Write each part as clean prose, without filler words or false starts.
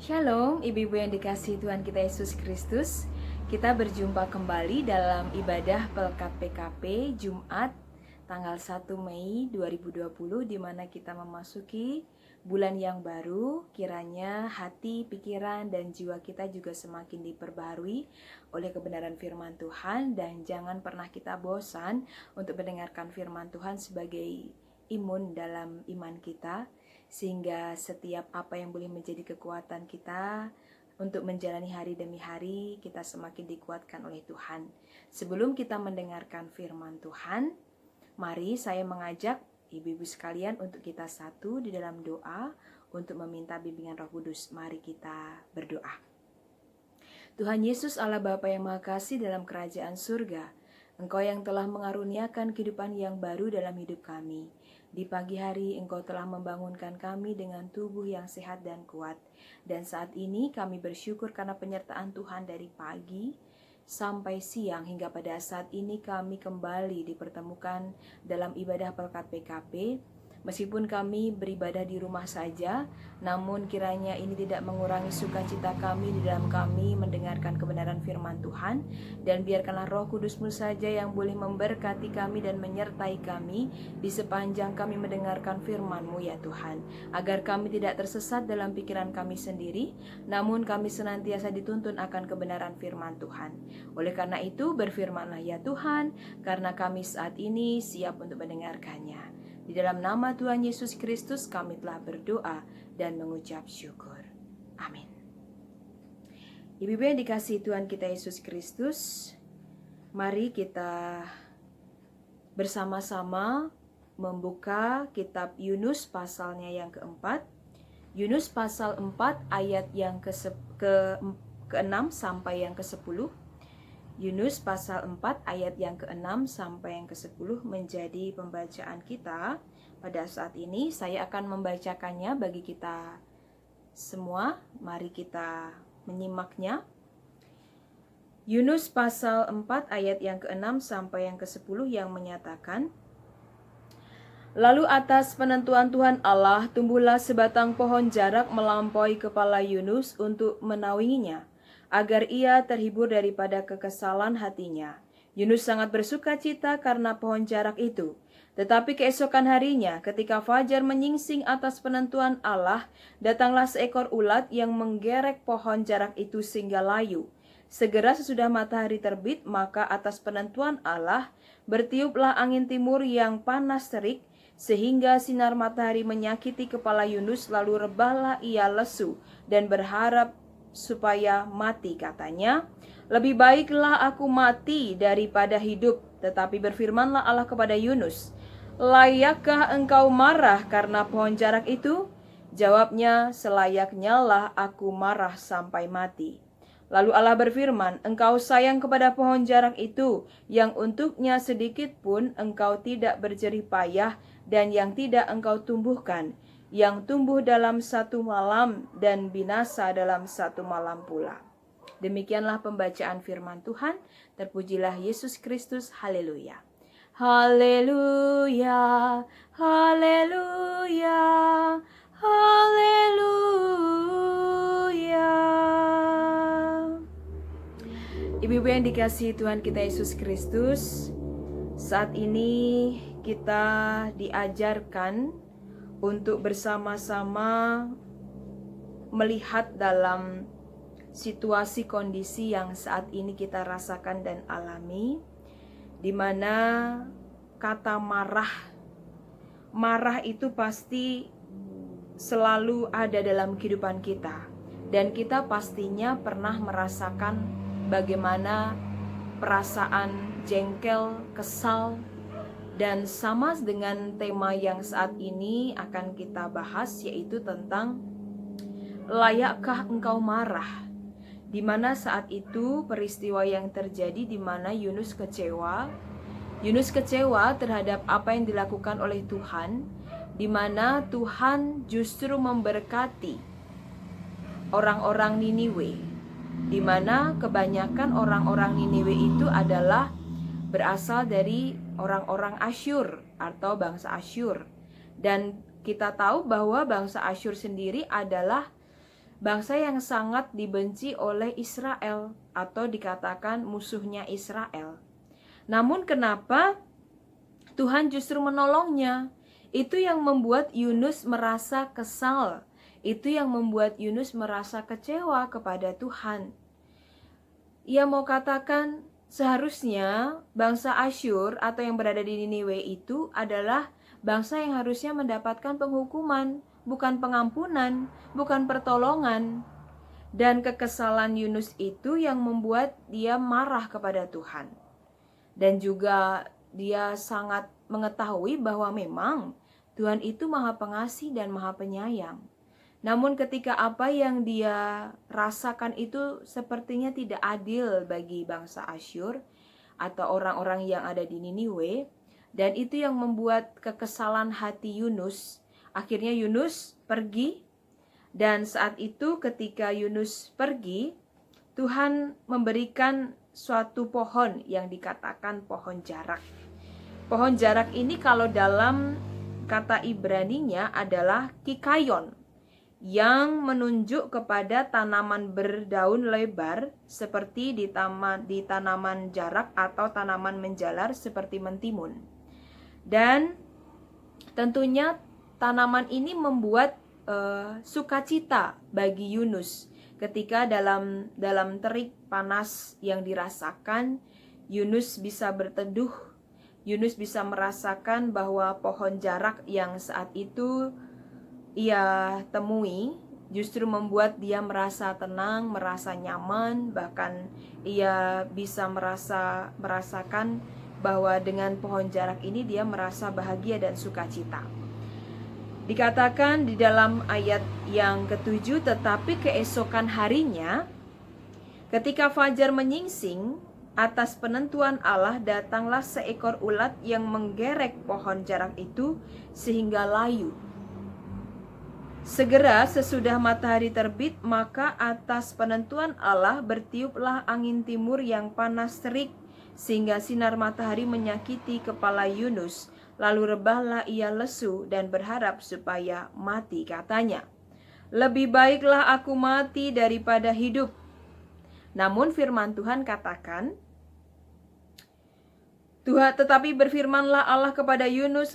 Shalom, ibu-ibu yang dikasihi Tuhan kita Yesus Kristus. Kita berjumpa kembali dalam ibadah Pelkat PKP Jumat tanggal 1 Mei 2020, di mana kita memasuki bulan yang baru. Kiranya hati, pikiran, dan jiwa kita juga semakin diperbaharui oleh kebenaran firman Tuhan. Dan jangan pernah kita bosan untuk mendengarkan firman Tuhan sebagai imun dalam iman kita, sehingga setiap apa yang boleh menjadi kekuatan kita untuk menjalani hari demi hari, kita semakin dikuatkan oleh Tuhan. Sebelum kita mendengarkan firman Tuhan, mari saya mengajak ibu-ibu sekalian untuk kita satu di dalam doa untuk meminta bimbingan Roh Kudus. Mari kita berdoa. Tuhan Yesus, Allah Bapa yang Maha Kasih dalam kerajaan surga, Engkau yang telah mengaruniakan kehidupan yang baru dalam hidup kami. Di pagi hari Engkau telah membangunkan kami dengan tubuh yang sehat dan kuat. Dan saat ini kami bersyukur karena penyertaan Tuhan dari pagi sampai siang, hingga pada saat ini kami kembali dipertemukan dalam ibadah Pelkat PKP. Meskipun kami beribadah di rumah saja, namun kiranya ini tidak mengurangi sukacita kami di dalam kami mendengarkan kebenaran firman Tuhan. Dan biarkanlah Roh Kudus-Mu saja yang boleh memberkati kami dan menyertai kami di sepanjang kami mendengarkan firman-Mu ya Tuhan. Agar kami tidak tersesat dalam pikiran kami sendiri, namun kami senantiasa dituntun akan kebenaran firman Tuhan. Oleh karena itu berfirmanlah ya Tuhan, karena kami saat ini siap untuk mendengarkannya. Di dalam nama Tuhan Yesus Kristus kami telah berdoa dan mengucap syukur. Amin. Ibu-ibu yang dikasihi Tuhan kita Yesus Kristus, mari kita bersama-sama membuka kitab Yunus pasalnya yang keempat. Yunus pasal 4 ayat yang ke-6 sampai yang ke-10. Yunus pasal 4 ayat yang ke-6 sampai yang ke-10 menjadi pembacaan kita pada saat ini. Saya akan membacakannya bagi kita semua. Mari kita menyimaknya. Yunus pasal 4 ayat yang ke-6 sampai yang ke-10 yang menyatakan, "Lalu atas penentuan Tuhan Allah tumbuhlah sebatang pohon jarak melampaui kepala Yunus untuk menaunginya, agar ia terhibur daripada kekesalan hatinya. Yunus sangat bersuka cita karena pohon jarak itu. Tetapi keesokan harinya, ketika fajar menyingsing atas penentuan Allah, datanglah seekor ulat yang menggerek pohon jarak itu sehingga layu. Segera sesudah matahari terbit, maka atas penentuan Allah bertiuplah angin timur yang panas terik, sehingga sinar matahari menyakiti kepala Yunus, lalu rebahlah ia lesu dan berharap supaya mati. Katanya, lebih baiklah aku mati daripada hidup. Tetapi berfirmanlah Allah kepada Yunus, layakkah engkau marah karena pohon jarak itu? Jawabnya, selayaknya lah aku marah sampai mati. Lalu Allah berfirman, engkau sayang kepada pohon jarak itu, yang untuknya sedikit pun engkau tidak berjerih payah, dan yang tidak engkau tumbuhkan, yang tumbuh dalam satu malam dan binasa dalam satu malam pula." Demikianlah pembacaan firman Tuhan. Terpujilah Yesus Kristus. Haleluya. Haleluya. Haleluya. Haleluya. Ibu-ibu yang dikasihi Tuhan kita Yesus Kristus, saat ini kita diajarkan untuk bersama-sama melihat dalam situasi kondisi yang saat ini kita rasakan dan alami, di mana kata marah itu pasti selalu ada dalam kehidupan kita, dan kita pastinya pernah merasakan bagaimana perasaan jengkel, kesal. Dan sama dengan tema yang saat ini akan kita bahas, yaitu tentang layakkah engkau marah. Di mana saat itu peristiwa yang terjadi di mana Yunus kecewa. Yunus kecewa terhadap apa yang dilakukan oleh Tuhan, di mana Tuhan justru memberkati orang-orang Niniwe, di mana kebanyakan orang-orang Niniwe itu adalah berasal dari orang-orang Asyur atau bangsa Asyur. Dan kita tahu bahwa bangsa Asyur sendiri adalah bangsa yang sangat dibenci oleh Israel atau dikatakan musuhnya Israel. Namun kenapa Tuhan justru menolongnya? Itu yang membuat Yunus merasa kesal. Itu yang membuat Yunus merasa kecewa kepada Tuhan. Ia mau katakan, seharusnya bangsa Asyur atau yang berada di Niniwe itu adalah bangsa yang harusnya mendapatkan penghukuman, bukan pengampunan, bukan pertolongan. Dan kekesalan Yunus itu yang membuat dia marah kepada Tuhan. Dan juga dia sangat mengetahui bahwa memang Tuhan itu Maha Pengasih dan Maha Penyayang. Namun ketika apa yang dia rasakan itu sepertinya tidak adil bagi bangsa Asyur atau orang-orang yang ada di Niniwe, dan itu yang membuat kekesalan hati Yunus. Akhirnya Yunus pergi, dan saat itu ketika Yunus pergi, Tuhan memberikan suatu pohon yang dikatakan pohon jarak. Pohon jarak ini kalau dalam kata Ibraninya adalah kikayon, yang menunjuk kepada tanaman berdaun lebar seperti di tanaman jarak atau tanaman menjalar seperti mentimun. Dan tentunya tanaman ini membuat sukacita bagi Yunus ketika dalam terik panas yang dirasakan, Yunus bisa berteduh. Yunus bisa merasakan bahwa pohon jarak yang saat itu ia temui justru membuat dia merasa tenang, merasa nyaman, bahkan ia bisa merasakan bahwa dengan pohon jarak ini dia merasa bahagia dan sukacita. Dikatakan di dalam ayat yang ke-7, tetapi keesokan harinya ketika fajar menyingsing, atas penentuan Allah datanglah seekor ulat yang menggerek pohon jarak itu sehingga layu. Segera sesudah matahari terbit, maka atas penentuan Allah bertiuplah angin timur yang panas terik, sehingga sinar matahari menyakiti kepala Yunus. Lalu rebahlah ia lesu dan berharap supaya mati, katanya. Lebih baiklah aku mati daripada hidup. Namun firman Tuhan katakan, tetapi berfirmanlah Allah kepada Yunus,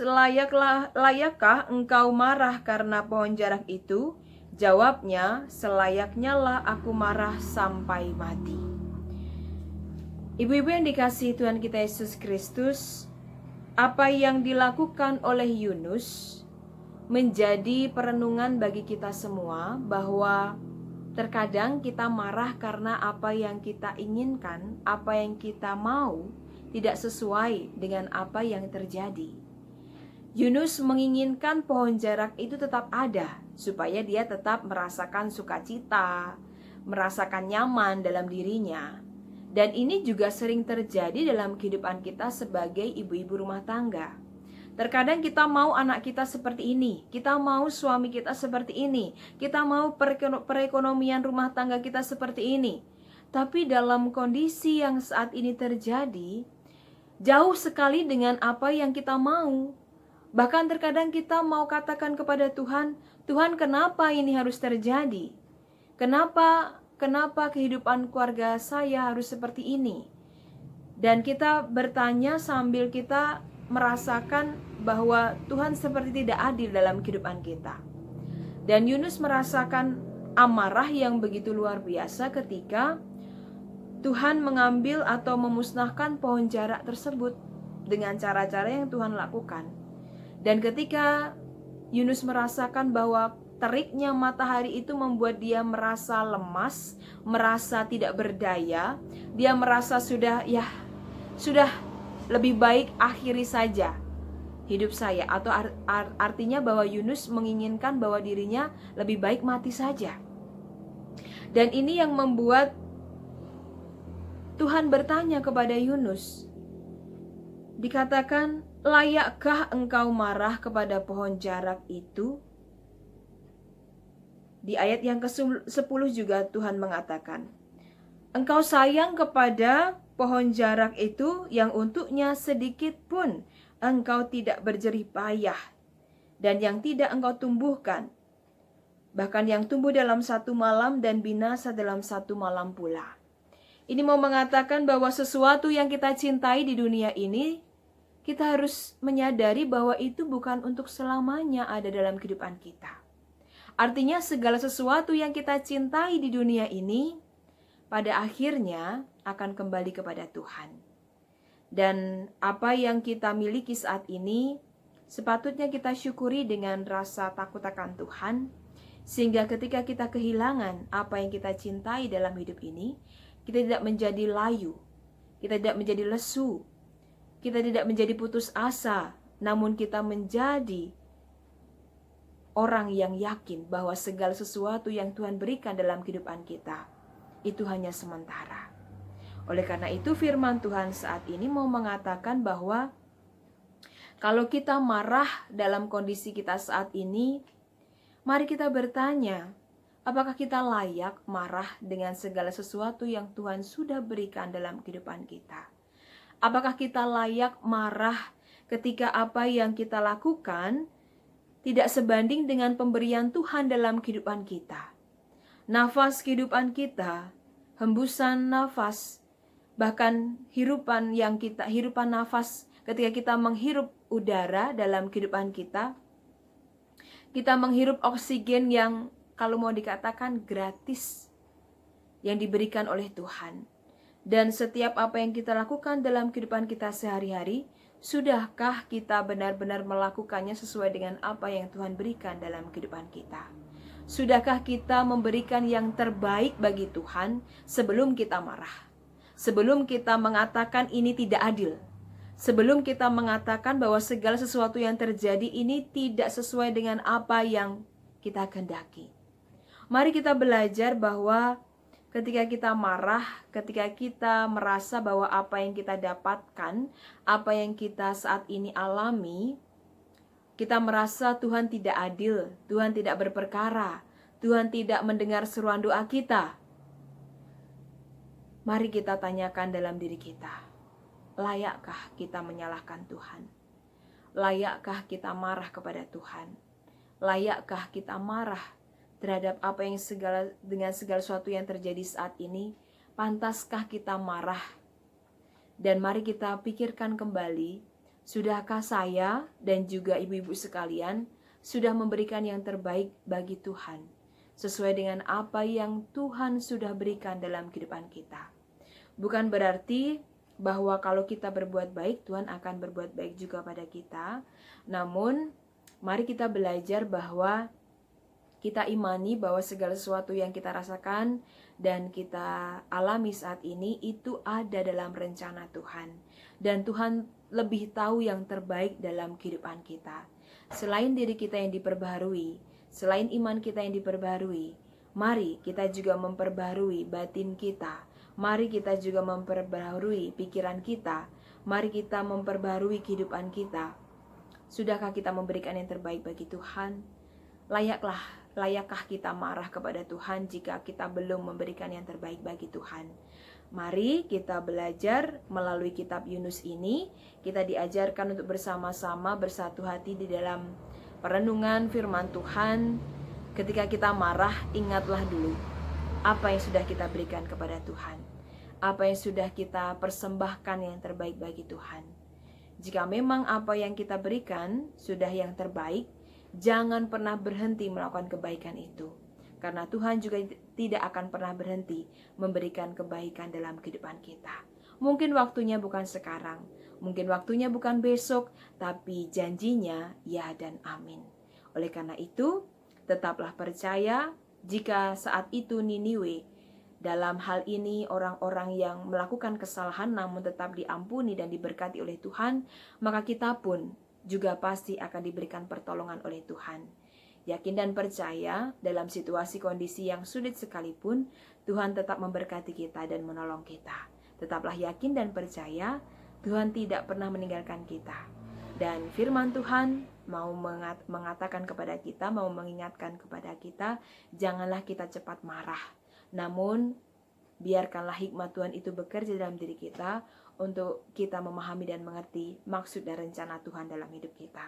layakkah engkau marah karena pohon jarak itu? Jawabnya, selayaknya lah aku marah sampai mati. Ibu-ibu yang dikasihi Tuhan kita Yesus Kristus, apa yang dilakukan oleh Yunus menjadi perenungan bagi kita semua bahwa terkadang kita marah karena apa yang kita inginkan, apa yang kita mau tidak sesuai dengan apa yang terjadi. Yunus menginginkan pohon jarak itu tetap ada supaya dia tetap merasakan sukacita, merasakan nyaman dalam dirinya. Dan ini juga sering terjadi dalam kehidupan kita sebagai ibu-ibu rumah tangga. Terkadang kita mau anak kita seperti ini, kita mau suami kita seperti ini, kita mau perekonomian rumah tangga kita seperti ini. Tapi dalam kondisi yang saat ini terjadi, jauh sekali dengan apa yang kita mau. Bahkan terkadang kita mau katakan kepada Tuhan, Tuhan kenapa ini harus terjadi? Kenapa kehidupan keluarga saya harus seperti ini? Dan kita bertanya sambil kita merasakan bahwa Tuhan seperti tidak adil dalam kehidupan kita. Dan Yunus merasakan amarah yang begitu luar biasa ketika Tuhan mengambil atau memusnahkan pohon jarak tersebut dengan cara-cara yang Tuhan lakukan. Dan ketika Yunus merasakan bahwa teriknya matahari itu membuat dia merasa lemas, merasa tidak berdaya, dia merasa sudah lebih baik akhiri saja hidup saya, atau artinya bahwa Yunus menginginkan bahwa dirinya lebih baik mati saja. Dan ini yang membuat Tuhan bertanya kepada Yunus. Dikatakan, layakkah engkau marah kepada pohon jarak itu? Di ayat yang ke-10 juga Tuhan mengatakan, engkau sayang kepada pohon jarak itu yang untuknya sedikit pun engkau tidak berjerih payah dan yang tidak engkau tumbuhkan. bahkan yang tumbuh dalam satu malam dan binasa dalam satu malam pula. Ini mau mengatakan bahwa sesuatu yang kita cintai di dunia ini, kita harus menyadari bahwa itu bukan untuk selamanya ada dalam kehidupan kita. Artinya segala sesuatu yang kita cintai di dunia ini, pada akhirnya akan kembali kepada Tuhan. Dan apa yang kita miliki saat ini, sepatutnya kita syukuri dengan rasa takut akan Tuhan, sehingga ketika kita kehilangan apa yang kita cintai dalam hidup ini, kita tidak menjadi layu, kita tidak menjadi lesu, kita tidak menjadi putus asa, namun kita menjadi orang yang yakin bahwa segala sesuatu yang Tuhan berikan dalam kehidupan kita, itu hanya sementara. Oleh karena itu firman Tuhan saat ini mau mengatakan bahwa kalau kita marah dalam kondisi kita saat ini, mari kita bertanya, apakah kita layak marah dengan segala sesuatu yang Tuhan sudah berikan dalam kehidupan kita? Apakah kita layak marah ketika apa yang kita lakukan tidak sebanding dengan pemberian Tuhan dalam kehidupan kita? Nafas kehidupan kita, hembusan nafas, bahkan hirupan nafas ketika kita menghirup udara dalam kehidupan kita menghirup oksigen yang kalau mau dikatakan gratis yang diberikan oleh Tuhan. Dan setiap apa yang kita lakukan dalam kehidupan kita sehari-hari, sudahkah kita benar-benar melakukannya sesuai dengan apa yang Tuhan berikan dalam kehidupan kita? Sudahkah kita memberikan yang terbaik bagi Tuhan sebelum kita marah? Sebelum kita mengatakan ini tidak adil? Sebelum kita mengatakan bahwa segala sesuatu yang terjadi ini tidak sesuai dengan apa yang kita kehendaki. Mari kita belajar bahwa ketika kita marah, ketika kita merasa bahwa apa yang kita dapatkan, apa yang kita saat ini alami, kita merasa Tuhan tidak adil, Tuhan tidak berperkara, Tuhan tidak mendengar seruan doa kita. Mari kita tanyakan dalam diri kita. Layakkah kita menyalahkan Tuhan? Layakkah kita marah kepada Tuhan? Layakkah kita marah terhadap apa yang dengan segala sesuatu yang terjadi saat ini? Pantaskah kita marah? Dan mari kita pikirkan kembali, sudahkah saya dan juga ibu-ibu sekalian sudah memberikan yang terbaik bagi Tuhan, sesuai dengan apa yang Tuhan sudah berikan dalam kehidupan kita? Bukan berarti bahwa kalau kita berbuat baik, Tuhan akan berbuat baik juga pada kita. Namun, mari kita belajar bahwa kita imani bahwa segala sesuatu yang kita rasakan dan kita alami saat ini itu ada dalam rencana Tuhan. Dan Tuhan lebih tahu yang terbaik dalam kehidupan kita. Selain diri kita yang diperbaharui, selain iman kita yang diperbaharui, mari kita juga memperbaharui batin kita. Mari kita juga memperbaharui pikiran kita. Mari kita memperbaharui kehidupan kita. Sudahkah kita memberikan yang terbaik bagi Tuhan? Layakkah kita marah kepada Tuhan jika kita belum memberikan yang terbaik bagi Tuhan? Mari kita belajar melalui kitab Yunus ini. Kita diajarkan untuk bersama-sama bersatu hati di dalam perenungan firman Tuhan. Ketika kita marah, ingatlah dulu apa yang sudah kita berikan kepada Tuhan, apa yang sudah kita persembahkan yang terbaik bagi Tuhan. Jika memang apa yang kita berikan sudah yang terbaik, jangan pernah berhenti melakukan kebaikan itu, karena Tuhan juga tidak akan pernah berhenti memberikan kebaikan dalam kehidupan kita. Mungkin waktunya bukan sekarang, mungkin waktunya bukan besok, tapi janjinya ya dan amin. Oleh karena itu, tetaplah percaya. Jika saat itu Niniwe, dalam hal ini orang-orang yang melakukan kesalahan namun tetap diampuni dan diberkati oleh Tuhan, maka kita pun juga pasti akan diberikan pertolongan oleh Tuhan. Yakin dan percaya dalam situasi kondisi yang sulit sekalipun, Tuhan tetap memberkati kita dan menolong kita. Tetaplah yakin dan percaya, Tuhan tidak pernah meninggalkan kita. Dan firman Tuhan mau mengatakan kepada kita, mau mengingatkan kepada kita, janganlah kita cepat marah. Namun, biarkanlah hikmat Tuhan itu bekerja dalam diri kita untuk kita memahami dan mengerti maksud dan rencana Tuhan dalam hidup kita.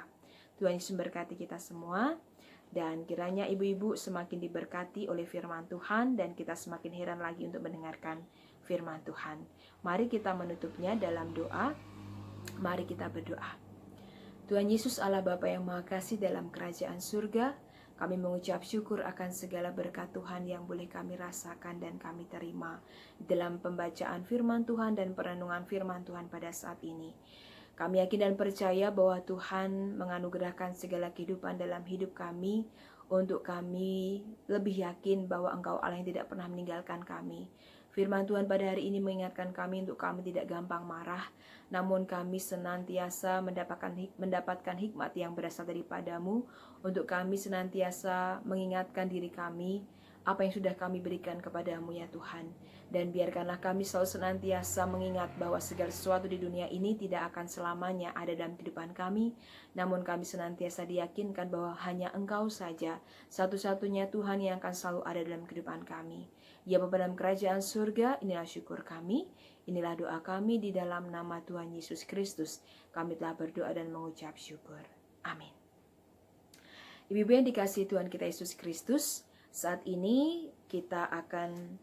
Tuhan Yesus memberkati kita semua. Dan kiranya ibu-ibu semakin diberkati oleh firman Tuhan dan kita semakin heran lagi untuk mendengarkan firman Tuhan. Mari kita menutupnya dalam doa. Mari kita berdoa. Tuhan Yesus Allah Bapa yang Maha Kasih dalam kerajaan surga, kami mengucap syukur akan segala berkat Tuhan yang boleh kami rasakan dan kami terima dalam pembacaan firman Tuhan dan perenungan firman Tuhan pada saat ini. Kami yakin dan percaya bahwa Tuhan menganugerahkan segala kehidupan dalam hidup kami untuk kami lebih yakin bahwa Engkau Allah yang tidak pernah meninggalkan kami. Firman Tuhan pada hari ini mengingatkan kami untuk kami tidak gampang marah, namun kami senantiasa mendapatkan hikmat yang berasal daripadamu, untuk kami senantiasa mengingatkan diri kami apa yang sudah kami berikan kepadamu ya Tuhan. Dan biarkanlah kami selalu senantiasa mengingat bahwa segala sesuatu di dunia ini tidak akan selamanya ada dalam kehidupan kami, namun kami senantiasa diyakinkan bahwa hanya Engkau saja satu-satunya Tuhan yang akan selalu ada dalam kehidupan kami. Ya Bapa dalam kerajaan surga, inilah syukur kami, inilah doa kami di dalam nama Tuhan Yesus Kristus. Kami telah berdoa dan mengucap syukur. Amin. Ibu-ibu yang dikasihi Tuhan kita Yesus Kristus, saat ini kita akan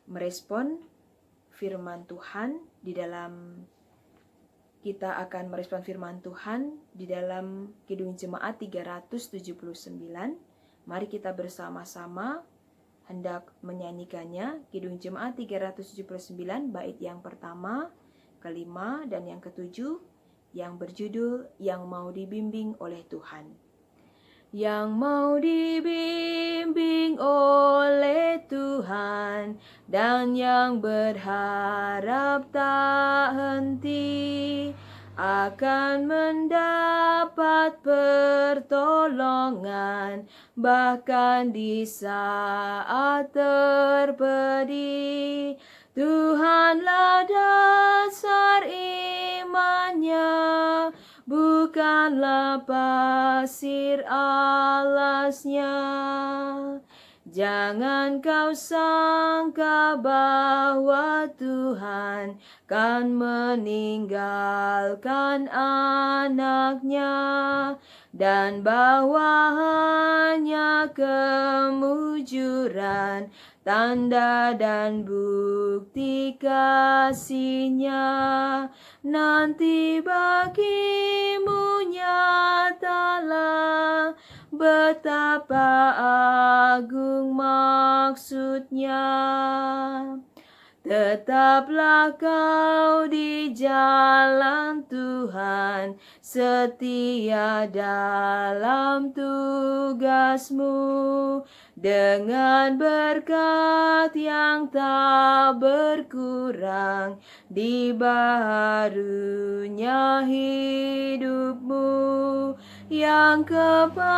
merespon firman Tuhan di dalam Kidung Jemaat 379. Mari kita bersama-sama hendak menyanyikannya. Kidung Jemaat 379 bait yang pertama, kelima, dan yang ketujuh yang berjudul Yang Mau Dibimbing oleh Tuhan. Yang mau dibimbing oleh Tuhan dan yang berharap tak henti akan mendapat pertolongan bahkan di saat terpedih. Tuhanlah dasar imannya, bukanlah pasir alasnya. Jangan kau sangka bahwa Tuhan kan meninggalkan anaknya, dan bahwa hanya kemujuran, tanda dan bukti kasihnya nanti bagimu nyatalah betapa agung maksudnya. Tetaplah kau di jalan Tuhan, setia dalam tugasmu, dengan berkat yang tak berkurang dibaharunya hidupmu, yang kepadanya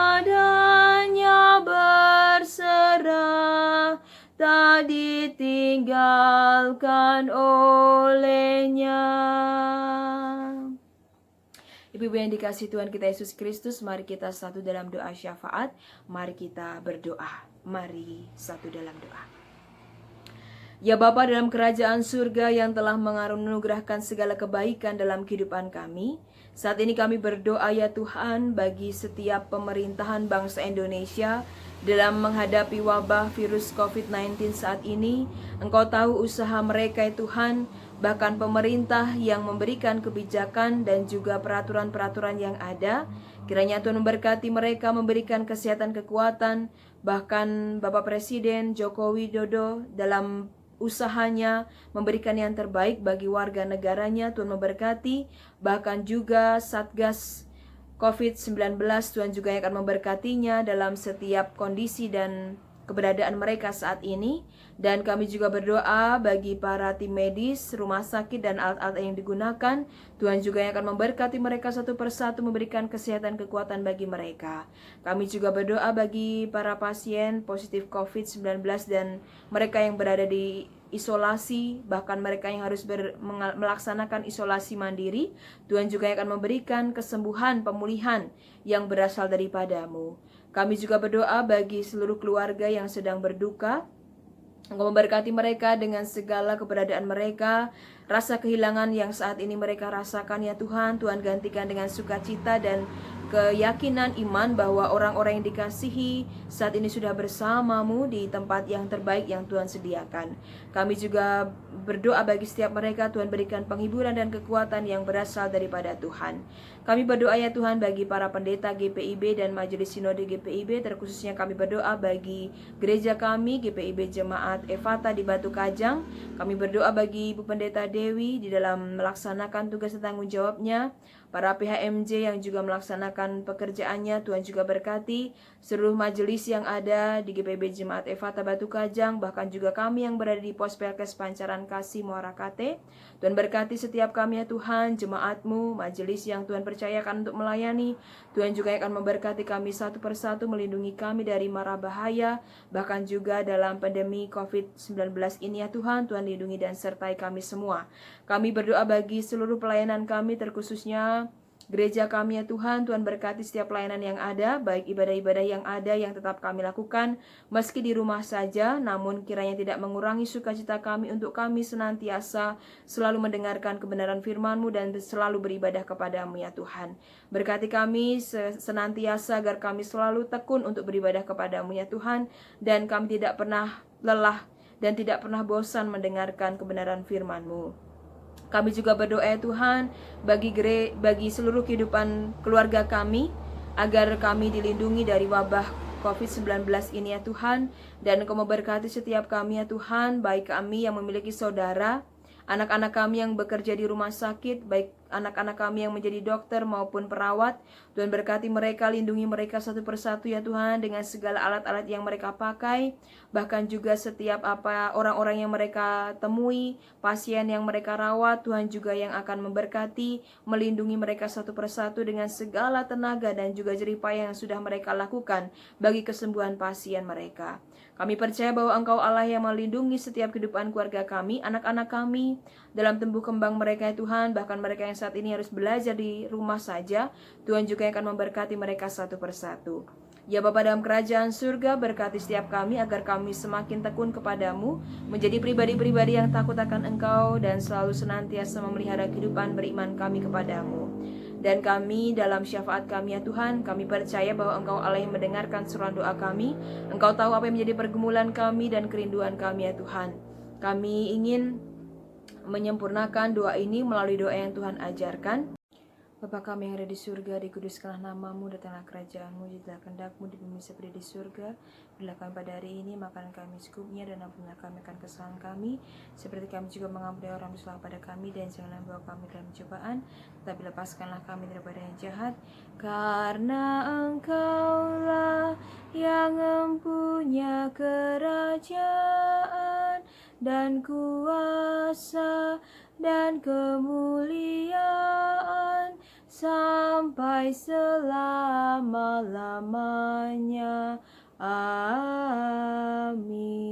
berserah, tak ditinggalkan olehnya. Ibu-ibu yang dikasihi Tuhan kita Yesus Kristus, mari kita satu dalam doa syafaat. Mari kita berdoa. Mari satu dalam doa. Ya Bapa dalam kerajaan surga yang telah menganugerahkan segala kebaikan dalam kehidupan kami, saat ini kami berdoa ya Tuhan bagi setiap pemerintahan bangsa Indonesia dalam menghadapi wabah virus COVID-19 saat ini. Engkau tahu usaha mereka ya Tuhan, bahkan pemerintah yang memberikan kebijakan dan juga peraturan-peraturan yang ada. Kiranya Tuhan memberkati mereka, memberikan kesehatan, kekuatan, bahkan Bapak Presiden Joko Widodo dalam usahanya memberikan yang terbaik bagi warga negaranya. Tuhan memberkati, bahkan juga Satgas COVID-19, Tuhan juga yang akan memberkatinya dalam setiap kondisi dan keberadaan mereka saat ini. Dan kami juga berdoa bagi para tim medis, rumah sakit, dan alat-alat yang digunakan. Tuhan juga yang akan memberkati mereka satu persatu, memberikan kesehatan, kekuatan bagi mereka. Kami juga berdoa bagi para pasien positif COVID-19 dan mereka yang berada di isolasi, bahkan mereka yang harus melaksanakan isolasi mandiri. Tuhan juga yang akan memberikan kesembuhan, pemulihan yang berasal daripadamu. Kami juga berdoa bagi seluruh keluarga yang sedang berduka. Engkau memberkati mereka dengan segala keberadaan mereka, rasa kehilangan yang saat ini mereka rasakan ya Tuhan. Tuhan gantikan dengan sukacita dan keyakinan iman bahwa orang-orang yang dikasihi saat ini sudah bersamamu di tempat yang terbaik yang Tuhan sediakan. Kami juga berdoa bagi setiap mereka, Tuhan berikan penghiburan dan kekuatan yang berasal daripada Tuhan. Kami berdoa ya Tuhan bagi para pendeta GPIB dan Majelis Sinode GPIB, terkhususnya kami berdoa bagi gereja kami GPIB Jemaat Efata di Batu Kajang. Kami berdoa bagi Ibu Pendeta Dewi di dalam melaksanakan tugas dan tanggung jawabnya, para PHMJ yang juga melaksanakan pekerjaannya. Tuhan juga berkati seluruh majelis yang ada di GPIB Jemaat Efata Batu Kajang, bahkan juga kami yang berada di Pos Pelkes Pancaran Kasih Muara Kate. Tuhan berkati setiap kami ya Tuhan, jemaat-Mu, majelis yang Tuhan percayakan untuk melayani. Tuhan juga akan memberkati kami satu persatu, melindungi kami dari mara bahaya, bahkan juga dalam pandemi COVID-19 ini ya Tuhan. Tuhan lindungi dan sertai kami semua. Kami berdoa bagi seluruh pelayanan kami, terkhususnya gereja kami ya Tuhan. Tuhan berkati setiap pelayanan yang ada, baik ibadah-ibadah yang ada yang tetap kami lakukan meski di rumah saja, namun kiranya tidak mengurangi sukacita kami untuk kami senantiasa selalu mendengarkan kebenaran firman-Mu dan selalu beribadah kepadamu ya Tuhan. Berkati kami senantiasa agar kami selalu tekun untuk beribadah kepadamu ya Tuhan, dan kami tidak pernah lelah dan tidak pernah bosan mendengarkan kebenaran firman-Mu. Kami juga berdoa ya Tuhan bagi seluruh kehidupan keluarga kami, agar kami dilindungi dari wabah COVID-19 ini ya Tuhan. Dan Engkau memberkati setiap kami ya Tuhan, baik kami yang memiliki saudara, anak-anak kami yang bekerja di rumah sakit, baik anak-anak kami yang menjadi dokter maupun perawat. Tuhan berkati mereka, lindungi mereka satu persatu ya Tuhan, dengan segala alat-alat yang mereka pakai, bahkan juga setiap orang-orang yang mereka temui, pasien yang mereka rawat. Tuhan juga yang akan memberkati, melindungi mereka satu persatu dengan segala tenaga dan juga jerih payah yang sudah mereka lakukan bagi kesembuhan pasien mereka. Kami percaya bahwa Engkau Allah yang melindungi setiap kehidupan keluarga kami, anak-anak kami, dalam tumbuh kembang mereka ya Tuhan, bahkan mereka yang saat ini harus belajar di rumah saja. Tuhan juga yang akan memberkati mereka satu persatu. Ya Bapa dalam kerajaan surga, berkati setiap kami agar kami semakin tekun kepadamu, menjadi pribadi-pribadi yang takut akan Engkau dan selalu senantiasa memelihara kehidupan beriman kami kepadamu. Dan kami dalam syafaat kami ya Tuhan, kami percaya bahwa Engkau Allah yang mendengarkan seruan doa kami. Engkau tahu apa yang menjadi pergumulan kami dan kerinduan kami ya Tuhan. Kami ingin menyempurnakan doa ini melalui doa yang Tuhan ajarkan. Bapa kami yang ada di surga, dikuduskanlah namamu, datanglah kerajaanmu, jadilah kehendak-Mu di bumi seperti di surga. Berilah kami pada hari ini makanan kami secukupnya, dan ampunilah kami akan kesalahan kami, seperti kami juga mengampuni orang yang bersalah pada kami, dan janganlah bawa kami dalam cobaan, tetapi lepaskanlah kami daripada yang jahat. Karena Engkaulah yang mempunyai kerajaan dan kuasa dan kemuliaan sampai selama-lamanya. Amin.